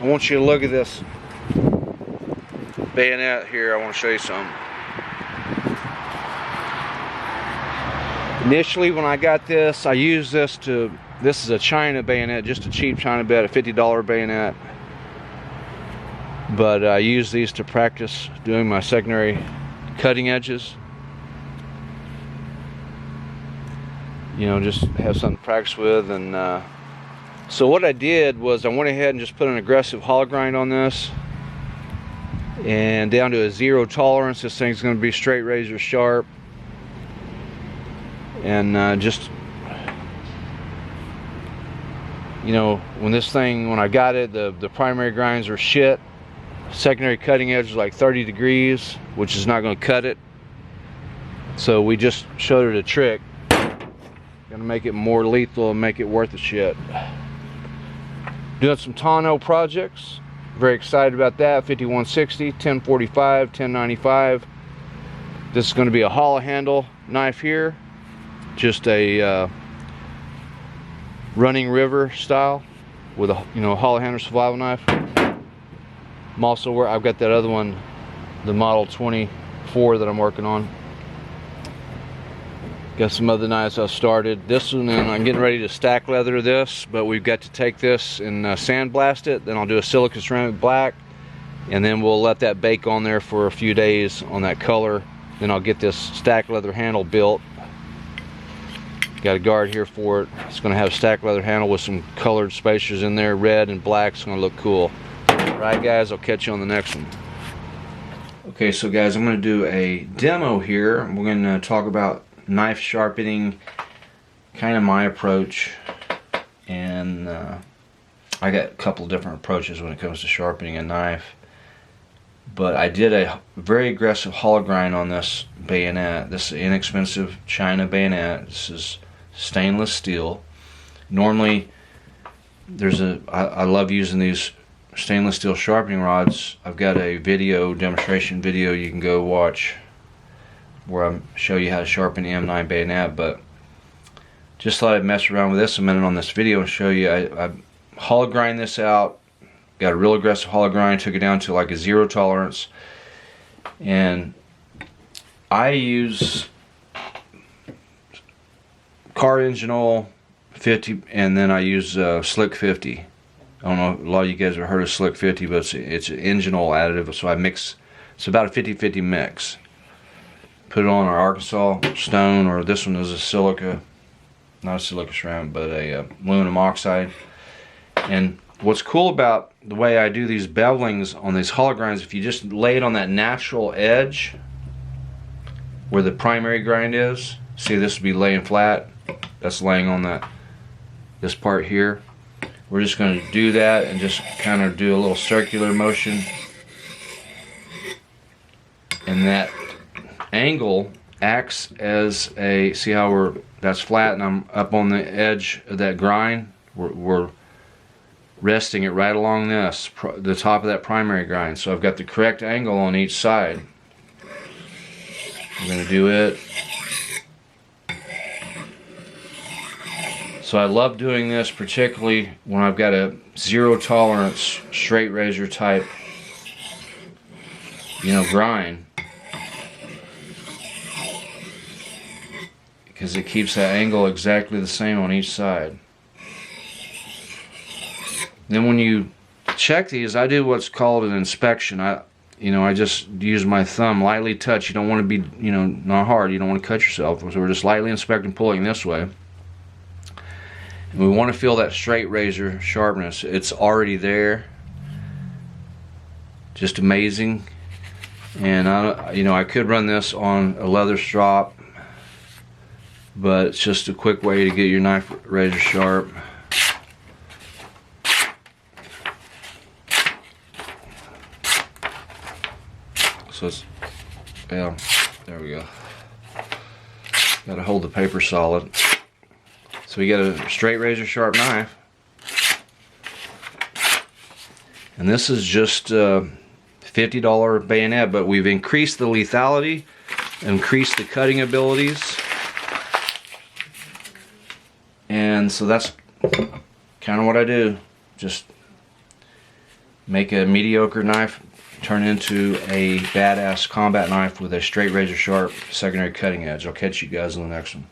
I want you to look at this bayonet here. I want to show you something. Initially, when I got this, I used this is a China bayonet, just a cheap China bayonet, a $50 bayonet. But I use these to practice doing my secondary cutting edges. You know, just have something to practice with. And so what I did was I went ahead and just put an aggressive hollow grind on this, and down to a 0 tolerance. This thing's going to be straight razor sharp. And just, you know, when I got it, the primary grinds were shit. Secondary cutting edge was like 30 degrees, which is not going to cut it. So we just showed it a trick. Gonna make it more lethal and make it worth the shit. Doing some tonneau projects. Very excited about that. 5160, 1045, 1095. This is going to be a hollow handle knife here. Just a running river style with a hollow handle survival knife. I'm also I've got that other one, the model 24 that I'm working on. Got some other knives I started. This one, and I'm getting ready to stack leather this, but we've got to take this and sandblast it. Then I'll do a silica ceramic black, and then we'll let that bake on there for a few days on that color. Then I'll get this stack leather handle built. Got a guard here for it. It's going to have a stack leather handle with some colored spacers in there, red and black. It's going to look cool. Alright guys, I'll catch you on the next one. Okay, so guys, I'm going to do a demo here. We're going to talk about knife sharpening, kind of my approach, and I got a couple different approaches when it comes to sharpening a knife. But I did a very aggressive hollow grind on this bayonet. This is an inexpensive China bayonet. This is stainless steel. Normally, I love using these stainless steel sharpening rods. I've got a demonstration video you can go watch where I show you how to sharpen the M9 bayonet, but just thought I'd mess around with this a minute on this video and show you. I hollow grind this out. Got a real aggressive hollow grind, took it down to like a 0 tolerance, and I use car engine oil 50, and then I use Slick 50. I don't know, a lot of you guys have heard of Slick 50, but it's an engine oil additive, so I mix. It's about a 50-50 mix. Put it on our Arkansas stone, or this one is a silica, not a silica ceramic, but a aluminum oxide. And what's cool about the way I do these bevelings on these hollow grinds, if you just lay it on that natural edge where the primary grind is, see, this would be laying flat, that's laying on this part here. We're just going to do that and just kind of do a little circular motion, and that angle acts as a, see how that's flat and I'm up on the edge of that grind. We're resting it right along the top of that primary grind, so I've got the correct angle on each side. I'm going to do it. So I love doing this, particularly when I've got a 0 tolerance straight razor type grind, because it keeps that angle exactly the same on each side. Then when you check these, I do what's called an inspection. I just use my thumb, lightly touch. You don't want to be, not hard. You don't want to cut yourself. So we're just lightly inspecting, pulling this way. And we want to feel that straight razor sharpness. It's already there. Just amazing. And I could run this on a leather strop, but it's just a quick way to get your knife razor sharp. So it's, yeah, there we go. Got to hold the paper solid. So we got a straight razor sharp knife, and this is just a $50 bayonet, but we've increased the lethality, increased the cutting abilities, and so that's kind of what I do. Just make a mediocre knife turn into a badass combat knife with a straight razor sharp secondary cutting edge. I'll catch you guys on the next one.